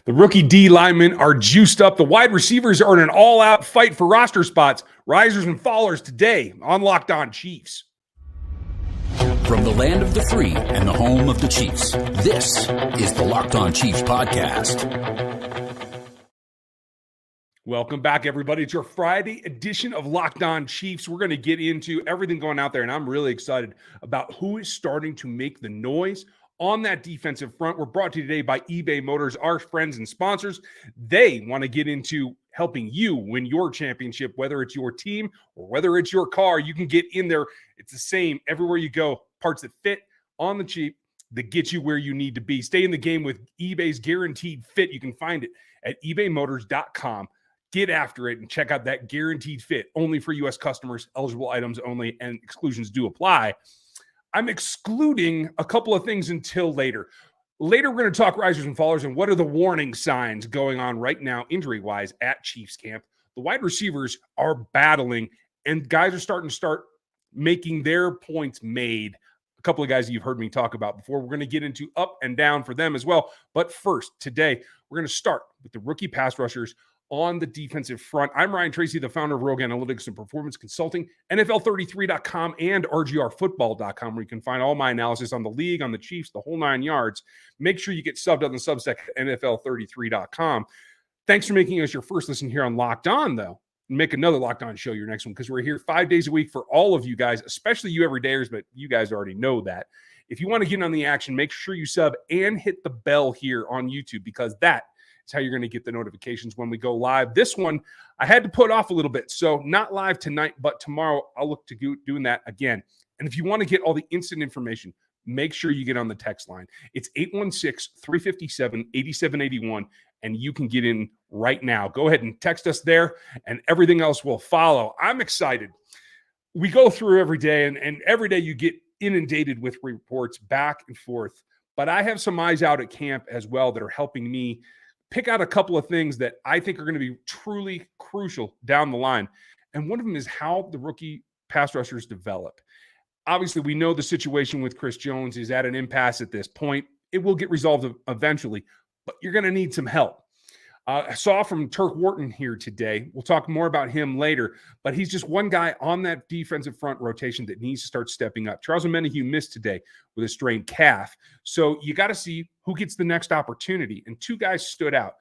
The rookie D linemen are juiced up. The wide receivers are in an all-out fight for roster spots. Risers and fallers today on Locked On Chiefs. From the land of the free and the home of the Chiefs, this is the Locked On Chiefs podcast. Welcome back, everybody. It's your Friday edition of Locked On Chiefs. We're going to get into everything going out there, and I'm really excited about who is starting to make the noise on that defensive front. We're brought to you today by eBay Motors, our friends and sponsors. They want to get into helping you win your championship, whether it's your team or whether it's your car. You can get in there. It's the same everywhere you go. Parts that fit on the cheap that get you where you need to be. Stay in the game with eBay's guaranteed fit. You can find it at ebaymotors.com. Get after it and check out that guaranteed fit. Only for U.S. customers, eligible items only, and exclusions do apply. I'm excluding a couple of things until later. Later, we're going to talk risers and fallers and what are the warning signs going on right now, injury-wise, at Chiefs camp. The wide receivers are battling, and guys are starting to making their points made. A couple of guys you've heard me talk about before. We're going to get into up and down for them as well. But first, today, we're going to start with the rookie pass rushers on the defensive front. I'm Ryan Tracy, the founder of Rogue Analytics and Performance Consulting, NFL33.com and RGRfootball.com, where you can find all my analysis on the league, on the Chiefs, the whole 9 yards. Make sure you get subbed on the Substack at NFL33.com. Thanks for making us your first listen here on Locked On, though. Make another Locked On show your next one, because we're here 5 days a week for all of you guys, especially you everydayers, but you guys already know that. If you want to get in on the action, make sure you sub and hit the bell here on YouTube, because that is how you're going to get the notifications when we go live. This one, I had to put off a little bit, so not live tonight, but tomorrow I'll look to doing that again. And if you want to get all the instant information, make sure you get on the text line. It's 816-357-8781, and you can get in right now. Go ahead and text us there, and everything else will follow. I'm excited. We go through every day, and every day you get inundated with reports back and forth. But I have some eyes out at camp as well that are helping me pick out a couple of things that I think are going to be truly crucial down the line. And one of them is how the rookie pass rushers develop. Obviously, we know the situation with Chris Jones is at an impasse at this point. It will get resolved eventually, but you're going to need some help. I saw from Turk Wharton here today. We'll talk more about him later, but he's just one guy on that defensive front rotation that needs to start stepping up. Charles Omenihu missed today with a strained calf. So you got to see who gets the next opportunity. And two guys stood out.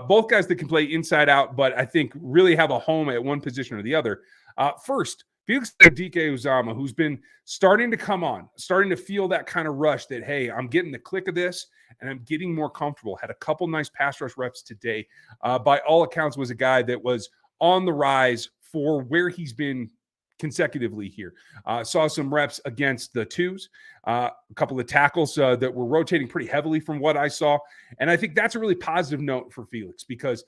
Both guys that can play inside out, but I think really have a home at one position or the other. First, Felix Anudike-Uzomah, who's been starting to come on, starting to feel that kind of rush that, hey, I'm getting the click of this and I'm getting more comfortable. Had a couple nice pass rush reps today. By all accounts, was a guy that was on the rise for where he's been consecutively here. Saw some reps against the twos, a couple of tackles that were rotating pretty heavily from what I saw. And I think that's a really positive note for Felix, because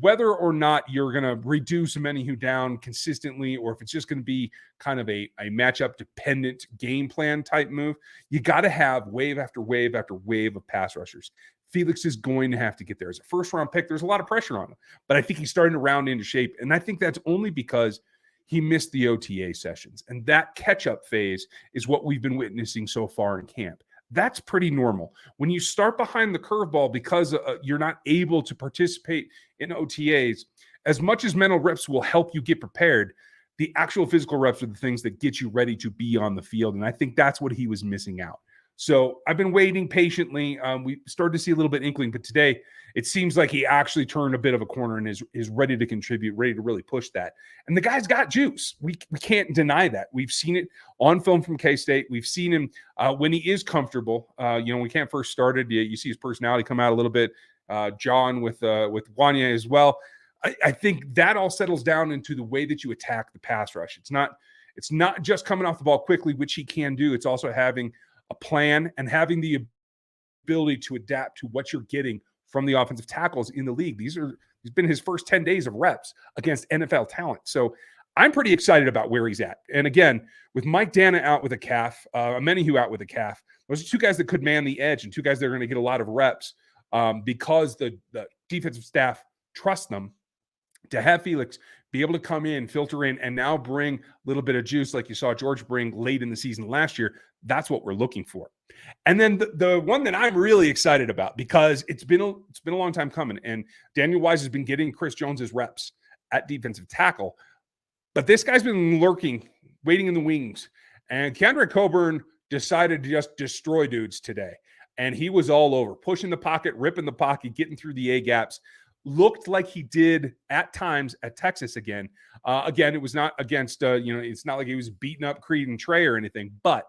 whether or not you're going to reduce Omenihu down consistently, or if it's just going to be kind of a matchup dependent game plan type move, you got to have wave after wave after wave of pass rushers. Felix is going to have to get there. As a first round pick, there's a lot of pressure on him, but I think he's starting to round into shape. And I think that's only because he missed the OTA sessions, and that catch up phase is what we've been witnessing so far in camp. That's pretty normal. When you start behind the curveball because you're not able to participate in OTAs, as much as mental reps will help you get prepared, the actual physical reps are the things that get you ready to be on the field. And I think that's what he was missing out. So I've been waiting patiently. We started to see a little bit inkling, but today it seems like he actually turned a bit of a corner and is ready to contribute, ready to really push that. And the guy's got juice. We can't deny that. We've seen it on film from K-State. We've seen him when he is comfortable. When Camp first started, you see his personality come out a little bit. John with Wanya as well. I think that all settles down into the way that you attack the pass rush. It's not just coming off the ball quickly, which he can do. It's also having a plan and having the ability to adapt to what you're getting from the offensive tackles in the league. He's been his first 10 days of reps against NFL talent. So I'm pretty excited about where he's at. And again, with Mike Dana out with a calf, Omenihu out with a calf, those are two guys that could man the edge and two guys that are going to get a lot of reps because the defensive staff trust them. To have Felix be able to come in, filter in, and now bring a little bit of juice like you saw George bring late in the season last year, That's what we're looking for. And then the one that I'm really excited about, because it's been a long time coming, and Daniel Wise has been getting Chris Jones's reps at defensive tackle, but this guy's been lurking, waiting in the wings, and Keondre Cobrun decided to just destroy dudes today. And he was all over, pushing the pocket, ripping the pocket, getting through the A-gaps. Looked like he did at times at Texas again. Again, it was not against, it's not like he was beating up Creed and Trey or anything, but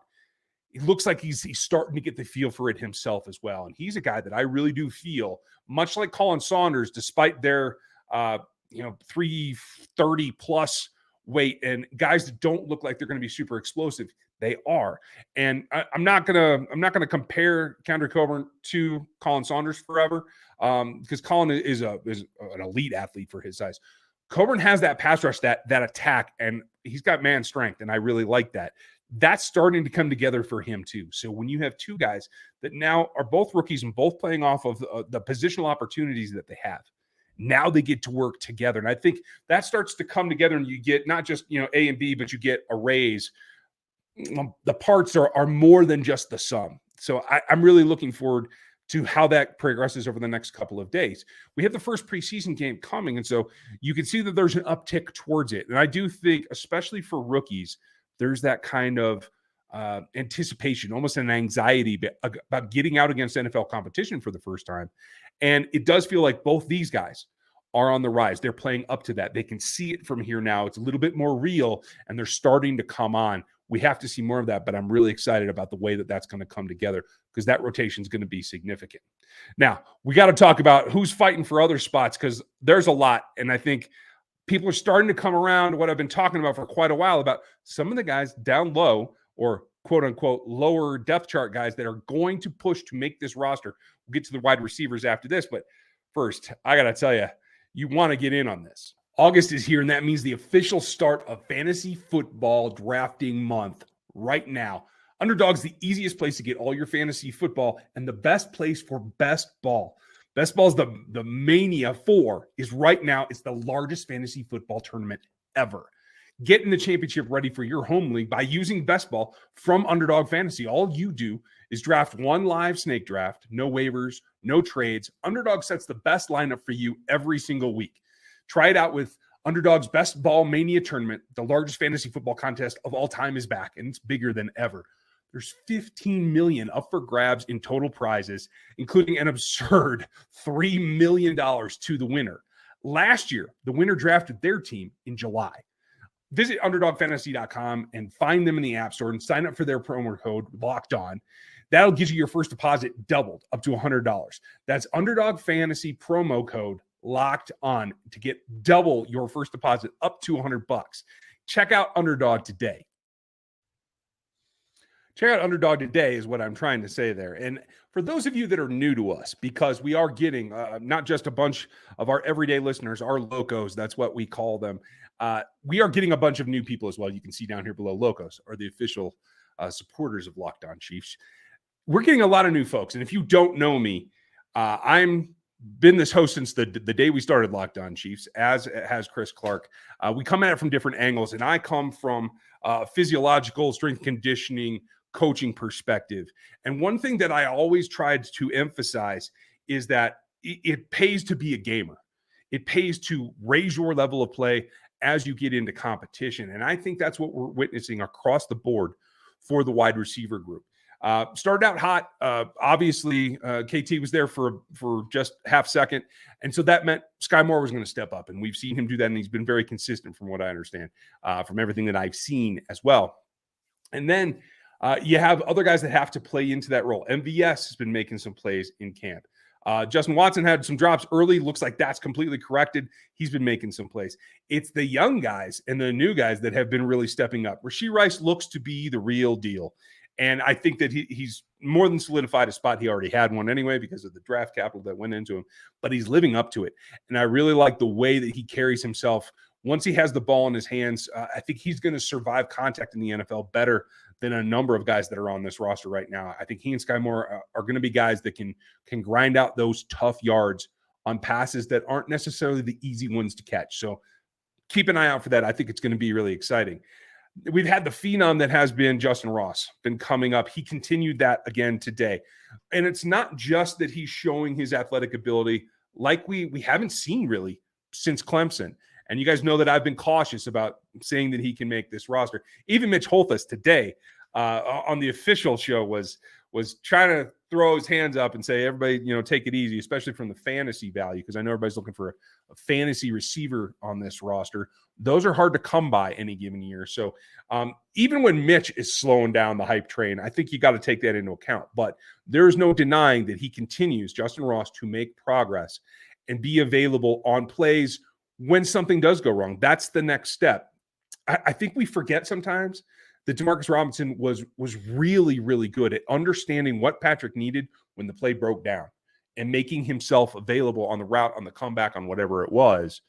it looks like he's starting to get the feel for it himself as well. And he's a guy that I really do feel, much like Colin Saunders, despite their, 330 plus weight, and guys that don't look like they're going to be super explosive, they are. And I'm not gonna compare Keondre Cobrun to Colin Saunders forever, because Colin is an elite athlete for his size. Cobrun has that pass rush, that attack, and he's got man strength, and I really like that. That's starting to come together for him too. So when you have two guys that now are both rookies and both playing off of the positional opportunities that they have, now they get to work together. And I think that starts to come together, and you get not just, A and B, but you get a raise. The parts are more than just the sum. So I'm really looking forward to how that progresses over the next couple of days. We have the first preseason game coming, and so you can see that there's an uptick towards it. And I do think, especially for rookies, there's that kind of anticipation, almost an anxiety about getting out against NFL competition for the first time. And it does feel like both these guys are on the rise. They're playing up to that. They can see it from here now. It's a little bit more real, and they're starting to come on. We have to see more of that, but I'm really excited about the way that that's going to come together, because that rotation is going to be significant. Now, we got to talk about who's fighting for other spots, because there's a lot, and I think people are starting to come around to what I've been talking about for quite a while about some of the guys down low, or quote-unquote lower depth chart guys that are going to push to make this roster. We'll get to the wide receivers after this, but first, I got to tell you, you want to get in on this. August is here, and that means the official start of fantasy football drafting month right now. Underdog's the easiest place to get all your fantasy football and the best place for best ball. Best Ball's the mania for is right now. It's the largest fantasy football tournament ever. Get in the championship ready for your home league by using Best Ball from Underdog Fantasy. All you do is draft one live snake draft, no waivers, no trades. Underdog sets the best lineup for you every single week. Try it out with Underdog's Best Ball Mania Tournament. The largest fantasy football contest of all time is back, and it's bigger than ever. There's $15 million up for grabs in total prizes, including an absurd $3 million to the winner. Last year, the winner drafted their team in July. Visit UnderdogFantasy.com and find them in the App Store and sign up for their promo code Locked On. That'll get you your first deposit doubled up to $100. That's Underdog Fantasy promo code Locked On to get double your first deposit up to $100. Check out Underdog today. Check out Underdog today is what I'm trying to say there. And for those of you that are new to us, because we are getting not just a bunch of our everyday listeners, our locos, that's what we call them. We are getting a bunch of new people as well. You can see down here below, locos are the official supporters of Locked On Chiefs. We're getting a lot of new folks. And if you don't know me, I'm been this host since the day we started Locked On Chiefs, as has Chris Clark. We come at it from different angles, and I come from physiological strength conditioning, coaching perspective. And one thing that I always tried to emphasize is that it pays to be a gamer. It pays to raise your level of play as you get into competition. And I think that's what we're witnessing across the board for the wide receiver group. Started out hot. Obviously, KT was there for just half second. And so that meant Sky Moore was going to step up. And we've seen him do that. And he's been very consistent from what I understand, from everything that I've seen as well. And then you have other guys that have to play into that role. MVS has been making some plays in camp. Justin Watson had some drops early. Looks like that's completely corrected. He's been making some plays. It's the young guys and the new guys that have been really stepping up. Rashee Rice looks to be the real deal. And I think that he's more than solidified a spot. He already had one anyway because of the draft capital that went into him, but he's living up to it. And I really like the way that he carries himself. Once he has the ball in his hands, I think he's going to survive contact in the NFL better than a number of guys that are on this roster right now. I think he and Sky Moore are going to be guys that can grind out those tough yards on passes that aren't necessarily the easy ones to catch. So keep an eye out for that. I think it's going to be really exciting. we've had the phenom that has been Justyn Ross been coming up. He continued that again today. And it's not just that he's showing his athletic ability like we haven't seen really since Clemson. And you guys know that I've been cautious about saying that he can make this roster. Even Mitch Holthus today on the official show was trying to throw his hands up and say, everybody, take it easy, especially from the fantasy value, because I know everybody's looking for a fantasy receiver on this roster. Those are hard to come by any given year. So even when Mitch is slowing down the hype train, I think you got to take that into account. But there's no denying that he continues, Justyn Ross, to make progress and be available on plays when something does go wrong. That's the next step. I think we forget sometimes that Demarcus Robinson was really, really good at understanding what Patrick needed when the play broke down and making himself available on the route, on the comeback, on whatever it was.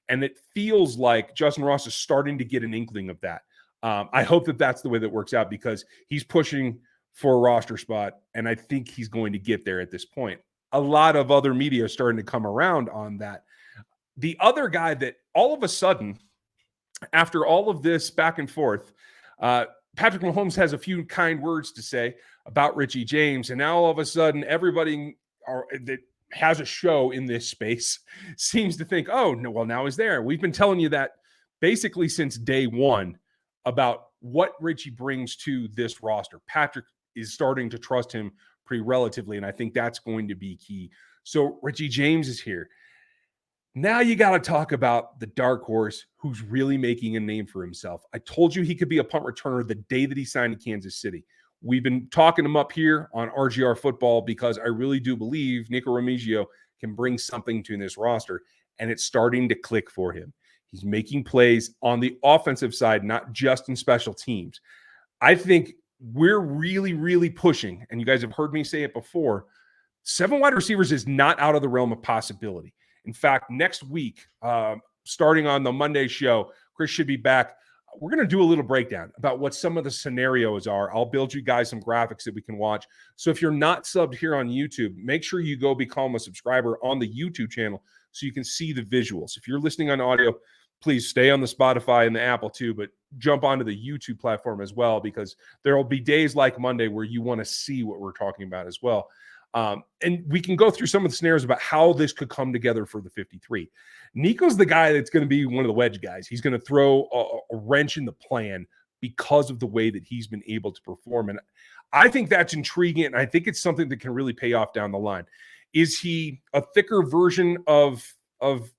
And it feels like Justyn Ross is starting to get an inkling of that. I hope that that's the way that works out, because he's pushing for a roster spot, and I think he's going to get there at this point. A lot of other media are starting to come around on that. The other guy that all of a sudden, after all of this back and forth, Patrick Mahomes has a few kind words to say about Richie James, and now all of a sudden everybody that has a show in this space seems to think, oh, no, well, now he's there. We've been telling you that basically since day one about what Richie brings to this roster. Patrick is starting to trust him pretty relatively, and I think that's going to be key. So Richie James is here. Now you got to talk about the dark horse who's really making a name for himself. I told you he could be a punt returner the day that he signed to Kansas City. We've been talking him up here on RGR Football because I really do believe Nikko Remiggio can bring something to this roster, and it's starting to click for him. He's making plays on the offensive side, not just in special teams. I think we're really, really pushing, and you guys have heard me say it before, 7 wide receivers is not out of the realm of possibility. In fact, next week, starting on the Monday show, Chris should be back. We're going to do a little breakdown about what some of the scenarios are. I'll build you guys some graphics that we can watch. So if you're not subbed here on YouTube, make sure you go become a subscriber on the YouTube channel so you can see the visuals. If you're listening on audio, please stay on the Spotify and the Apple too, but jump onto the YouTube platform as well, because there will be days like Monday where you want to see what we're talking about as well. And we can go through some of the scenarios about how this could come together for the 53. Nikko's the guy that's going to be one of the wedge guys. He's going to throw a wrench in the plan because of the way that he's been able to perform. And I think that's intriguing, and I think it's something that can really pay off down the line. Is he a thicker version of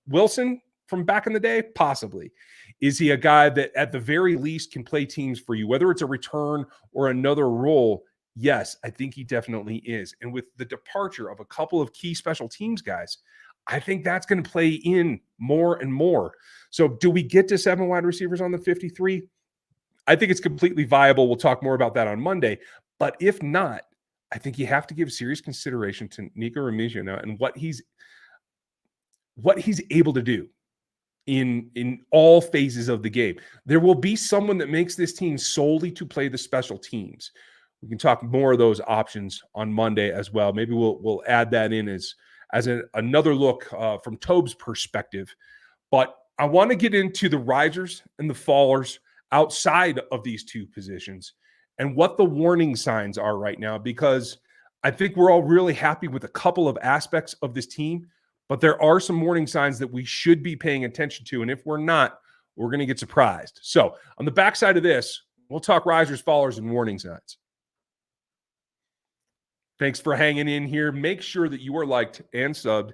Wilson from back in the day? Possibly. Is he a guy that at the very least can play teams for you, whether it's a return or another role? Yes, I think he definitely is. And with the departure of a couple of key special teams guys, I think that's going to play in more and more. So do we get to 7 wide receivers on the 53? I think it's completely viable. We'll talk more about that on Monday. But if not, I think you have to give serious consideration to Nikko Remiggio now and what he's able to do in all phases of the game. There will be someone that makes this team solely to play the special teams. We can talk more of those options on Monday as well. Maybe we'll add that in as another look from Tobe's perspective. But I want to get into the risers and the fallers outside of these two positions and what the warning signs are right now, because I think we're all really happy with a couple of aspects of this team, but there are some warning signs that we should be paying attention to. And if we're not, we're going to get surprised. So on the backside of this, we'll talk risers, fallers, and warning signs. Thanks for hanging in here. Make sure that you are liked and subbed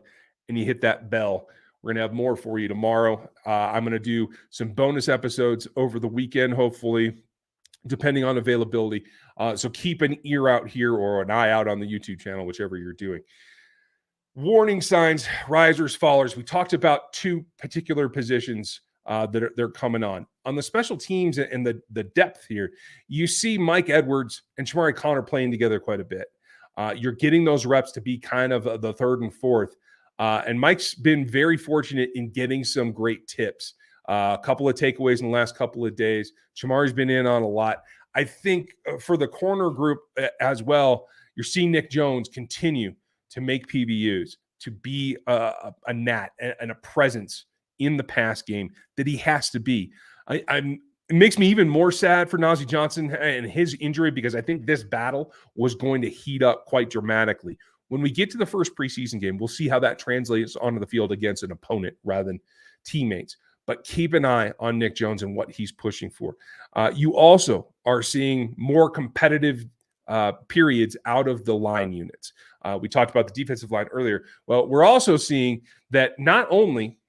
and you hit that bell. We're going to have more for you tomorrow. I'm going to do some bonus episodes over the weekend, hopefully, depending on availability. So keep an ear out here or an eye out on the YouTube channel, whichever you're doing. Warning signs, risers, fallers. We talked about two particular positions that they're coming on. On the special teams and the depth here, you see Mike Edwards and Shamari Connor playing together quite a bit. You're getting those reps to be kind of the third and fourth. And Mike's been very fortunate in getting some great tips. A couple of takeaways in the last couple of days. Shamari's been in on a lot. I think for the corner group as well, you're seeing Nick Jones continue to make PBUs, to be a gnat and a presence in the pass game that he has to be. It makes me even more sad for Najee Johnson and his injury, because I think this battle was going to heat up quite dramatically. When we get to the first preseason game, we'll see how that translates onto the field against an opponent rather than teammates. But keep an eye on Nick Jones and what he's pushing for. You also are seeing more competitive periods out of the line units. We talked about the defensive line earlier. Well, we're also seeing that not only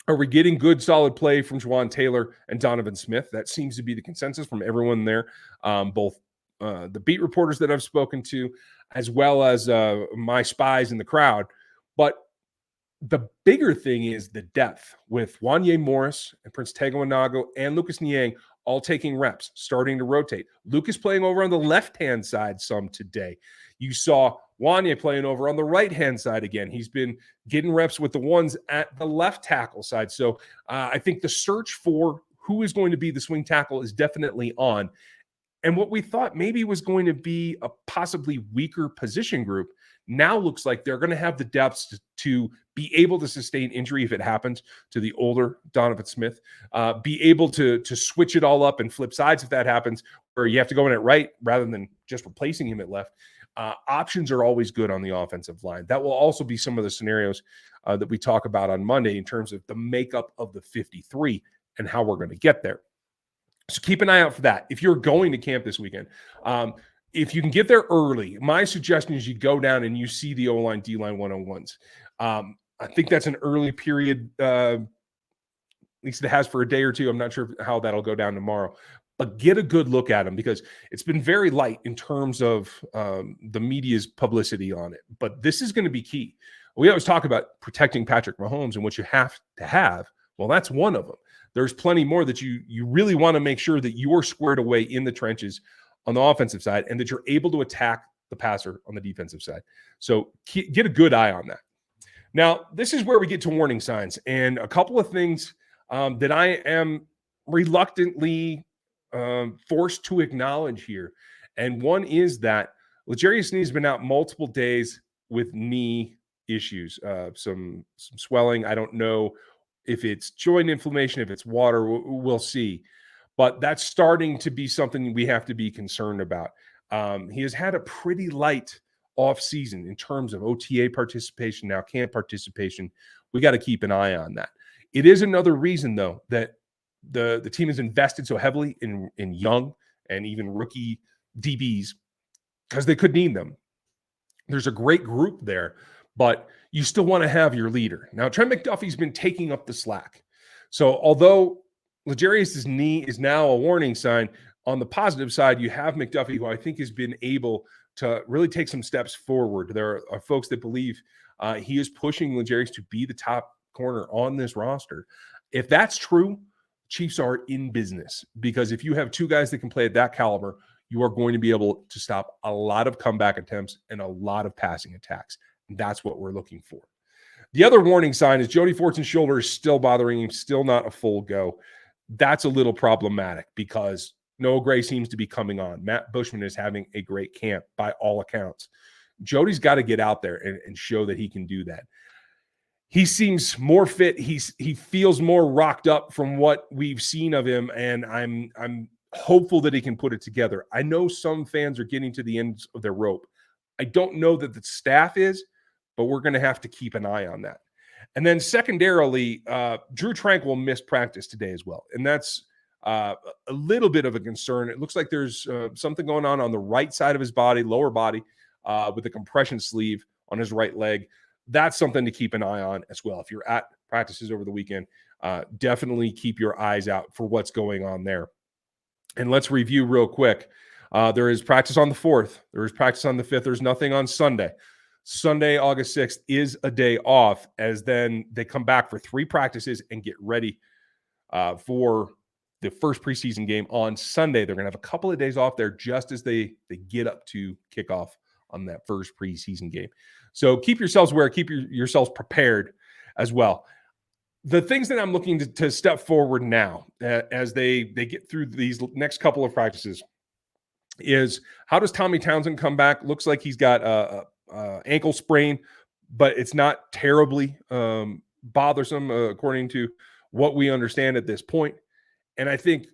are we getting good, solid play from Juwan Taylor and Donovan Smith? That seems to be the consensus from everyone there, both the beat reporters that I've spoken to, as well as my spies in the crowd. But the bigger thing is the depth with Wanye Morris and Prince Tegoanago and Lucas Niang all taking reps, starting to rotate. Lucas playing over on the left-hand side some today. You saw Wanye playing over on the right-hand side again. He's been getting reps with the ones at the left tackle side. So I think the search for who is going to be the swing tackle is definitely on. And what we thought maybe was going to be a possibly weaker position group now looks like they're going to have the depths to be able to sustain injury if it happens to the older Donovan Smith, be able to switch it all up and flip sides if that happens, or you have to go in at right rather than just replacing him at left. Options are always good on the offensive line. That will also be some of the scenarios that we talk about on Monday in terms of the makeup of the 53 and how we're going to get there. So keep an eye out for that. If you're going to camp this weekend, if you can get there early, my suggestion is you go down and you see the O-line, D-line one-on-ones. I think that's an early period, at least it has for a day or two. I'm not sure how that'll go down tomorrow. But get a good look at them, because it's been very light in terms of the media's publicity on it. But this is going to be key. We always talk about protecting Patrick Mahomes and what you have to have. Well, that's one of them. There's plenty more that you really want to make sure that you're squared away in the trenches on the offensive side and that you're able to attack the passer on the defensive side. So get a good eye on that. Now, this is where we get to warning signs, and a couple of things that I am reluctantly forced to acknowledge here. And one is that L'Jarius Sneed has been out multiple days with knee issues, some swelling. I don't know if it's joint inflammation, if it's water, we'll see. But that's starting to be something we have to be concerned about. He has had a pretty light off season in terms of OTA participation, now camp participation. We got to keep an eye on that. It is another reason, though, that the team has invested so heavily in young and even rookie DBs, because they could need them. There's a great group there, but you still want to have your leader. Now, Trent McDuffie's been taking up the slack. So although L'Jarius' knee is now a warning sign, on the positive side, you have McDuffie, who I think has been able to really take some steps forward. There are folks that believe he is pushing L'Jarius to be the top corner on this roster. If that's true, Chiefs are in business, because if you have two guys that can play at that caliber, you are going to be able to stop a lot of comeback attempts and a lot of passing attacks. And that's what we're looking for. The other warning sign is Jody Fortson's shoulder is still bothering him, still not a full go. That's a little problematic because Noah Gray seems to be coming on. Matt Bushman is having a great camp by all accounts. Jody's got to get out there and show that he can do that. He seems more fit. He feels more rocked up from what we've seen of him, and I'm hopeful that he can put it together. I know some fans are getting to the ends of their rope. I don't know that the staff is, but we're going to have to keep an eye on that. And then secondarily, Drew Trank will miss practice today as well, and that's a little bit of a concern. It looks like there's something going on the right side of his body, lower body, with a compression sleeve on his right leg. That's something to keep an eye on as well. If you're at practices over the weekend, definitely keep your eyes out for what's going on there. And let's review real quick. There is practice on the 4th. There is practice on the 5th. There's nothing on Sunday. Sunday, August 6th is a day off, as then they come back for 3 practices and get ready for the first preseason game on Sunday. They're going to have a couple of days off there just as they get up to kickoff on that first preseason game. So keep yourselves aware, keep yourselves prepared as well. The things that I'm looking to step forward now as they get through these next couple of practices is, how does Tommy Townsend come back? Looks like he's got a ankle sprain, but it's not terribly bothersome according to what we understand at this point. And I think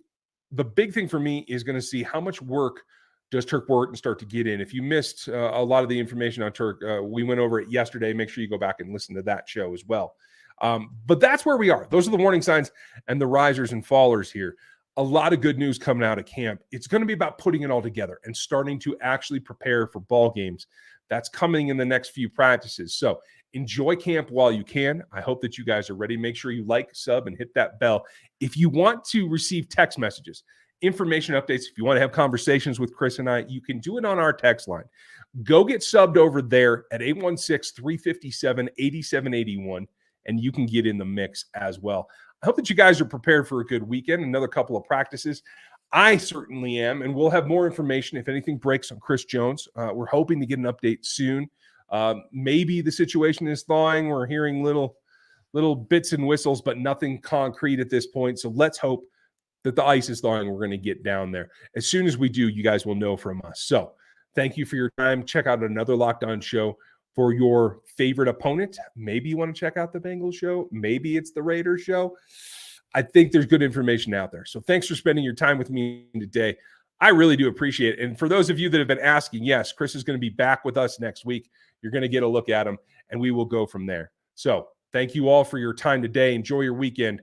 the big thing for me is going to see how much work does Turk Wharton start to get in. If you missed a lot of the information on Turk, we went over it yesterday. Make sure you go back and listen to that show as well. But that's where we are. Those are the warning signs and the risers and fallers here. A lot of good news coming out of camp. It's going to be about putting it all together and starting to actually prepare for ball games. That's coming in the next few practices. So enjoy camp while you can. I hope that you guys are ready. Make sure you like, sub, and hit that bell. If you want to receive text messages, information updates, if you want to have conversations with Chris and I, you can do it on our text line. Go get subbed over there at 816-357-8781, and you can get in the mix as well. I hope that you guys are prepared for a good weekend, another couple of practices. I certainly am, and we'll have more information if anything breaks on Chris Jones. We're hoping to get an update soon. Maybe the situation is thawing. We're hearing little bits and whistles, but nothing concrete at this point. So let's hope that the ice is thawing. We're going to get down there. As soon as we do, you guys will know from us. So thank you for your time. Check out another Locked On show for your favorite opponent. Maybe you want to check out the Bengals show. Maybe it's the Raiders show. I think there's good information out there. So thanks for spending your time with me today. I really do appreciate it. And for those of you that have been asking, yes, Chris is going to be back with us next week. You're going to get a look at him, and we will go from there. So thank you all for your time today. Enjoy your weekend.